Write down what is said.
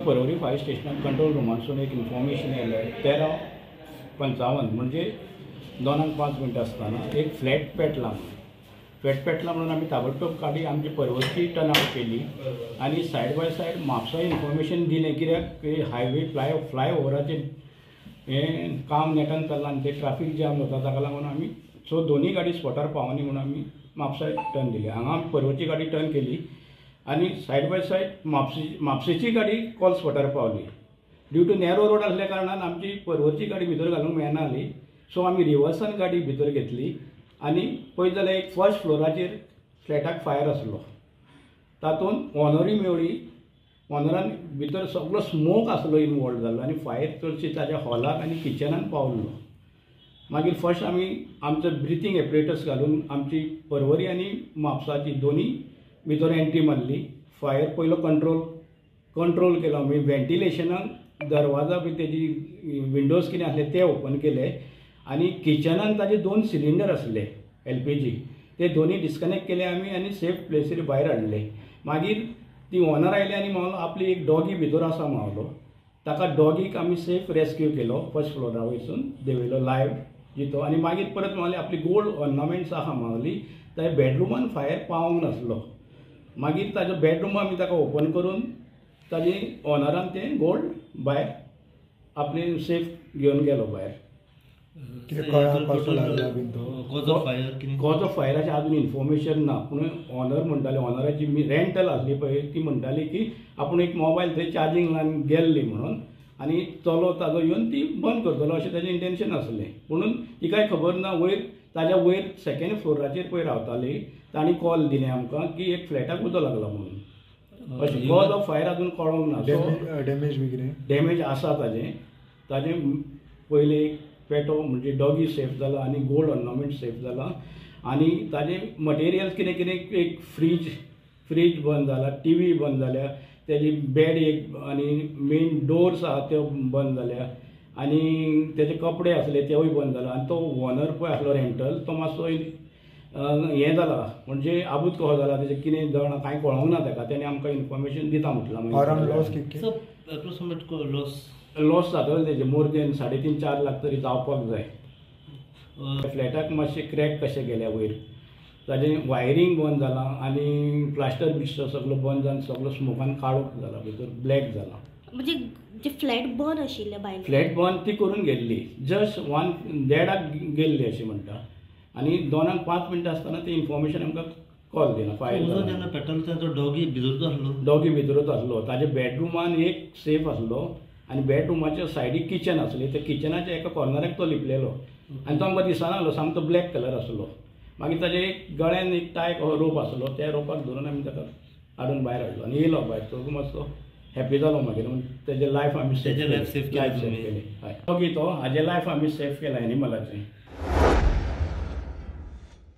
Porvorim fire station control रूमांसून एक information येयलें 13:55 म्हणजे 2:05 आसतना एक फ्लॅट पेटला म्हणून आमी ताबडतोब गाडी आमची परवरची टर्न आवट केली आणि side by side Mapusa information दिलें कित्याक हायवे फ्लायओवराचेर हें काम नेटान चल्लां आनी ते ट्राफीक जॅम जाता ताका लागून आमी सो दोनूय गाडी स्पॉटार पावनी म्हणून आमी म्हापसा टर्न दिली। हांगा आमी परवरची गाडी टर्न केली आणि सायड बाय सायड म्हापशेची गाडी कॉल स्पॉटार पावली। ड्यू टू नॅरो रोड असल्या कारणान आमची परवरची गाडी भितर घालूंक मेळनासली, सो आमी रिवर्सान गाडी भितर घेतली आणि पळयत जाल्यार एक फर्स्ट फ्लोराचेर फ्लॅटाक फायर आसलो। तातूंत ऑनरूय मेवळी, ऑनरान भितर सगळो स्मोक आसलो इनवॉल्व जाल्लो आणि फायर चडशी ताज्या हॉलाक आनी किचनान पावल्लो। मागीर फर्स्ट आमी आमचो ब्रिथींग एपरेटस घालून आमची परवरी आनी म्हापसाची दोनी भितर एंट्री मारली। फायर पयलो कंट्रोल केलो आमी, वेंटिलेशनाक दरवाजा बी तेजी विंडोज कितें आसले ते ओपन केले आणि किचनान ताजे 2 सिलिंडर आसले LPG, ते दोनी डिस्कनेक्ट केले आमी आणि सेफ प्लेसीर भायर हाडले। मागीर ती ओनर आयली आनी मागलो आपली एक डॉगी भितर आसा मागलो, ताका डॉगीक आमी सेफ रेस्क्यू केलो फर्स्ट फ्लोरा वयसून देंवयलो लायव्ह जितो आणि मागीर परत मागली आपली गोल्ड ऑर्नामेंट्स आहा मागली त्या बेडरूमान फायर पावंक नासलो। मागीर ताजो बेडरूम आमी ताका ओपन करून ताजी ओनरान तें गोल्ड भायर आपले सेफ घेवन गेलो भायर। कॉज ऑफ फायराचें अजून इन्फॉर्मेशन ना, पूण ऑनर म्हणटाले, ऑनराची रेंटल आसली पळय ती म्हणटाली की आपूण एक मोबायल थंय चार्जिंग लावन गेल्ली म्हणून आनी चलो ताजो येवन ती बंद करतलो अशें ताजें इंटेंशन आसलें। म्हणून तिकाय खबर ना वयर ताज्या वयर सेकेंड फ्लोराचेर पळय रावताली, तांणी कॉल दिलें आमकां की एक फ्लॅटाक उजो लागला म्हणून। अशें कॉज ऑफ फायर अजून कळोंक ना। डॅमेज आसा ताजें पयलें एक पेटो म्हणजे डॉगी सेफ जाला आनी गोल्ड ऑर्नामेंट सेफ जाला आनी ताजे मटेरियल्स कितें एक फ्रीज बंद जाला, TV बंद जाल्या, तेजी बेड एक आनी मेन डोर्स आहा त्यो बंद जाल्या आनी तेजे कपडे आसले तेवूय बंद जाला आनी तो ओनर पळय आसलो रेंटल तो मातसो हें जाला म्हणजे आबूज कहो जाला, तेजें कितें जाणा कांय कळोंक ना ताका, तेणें आमकां इन्फॉर्मेशन दिता म्हटलां। लॉस जातलो तेजे मोर देन 3.5-4 लाख तरी जावपाक जाय। फ्लॅटाक मातशें क्रॅक कशें गेल्या वयर, ताजें वायरींग बंद जालां आनी प्लास्टर बिस्टर सगळो बंद जावन सगळो स्मोकान काळोख जाला, भितर ब्लॅक जाला। म्हणजे जे फ्लॅट बंद आशिल्ले भायर, फ्लॅट बंद ती करून गेल्ली, जस्ट 1:30 गेल्ली अशें म्हणटा आनी 2:05 आसतना ती इन्फॉर्मेशन आमकां कॉल दिना फायर पेट्रोल डॉगी भितरूच आसलो। ताजे बेडरूमान एक सेफ आसलो आनी बेडरूमाच्या सायडीक किचन आसलें, त्या किचनाच्या एका कॉर्नराक तो लिपलेलो आनी तो आमकां दिसनासलो, सामको ब्लॅक कलर आसलो। मागीर ताजे एक गळ्यान एक टाय रोप आसलो, त्या रोपाक धरून आमी ताका हाडून भायर हाडलो आनी येयलो भायर। तो मातसो हॅप्पी जालो मागीर, तेजें लायफ आमी सेफ केलें। हय, डॉगी तो हाजें लायफ आमी सेफ केलां एनिमलाचें।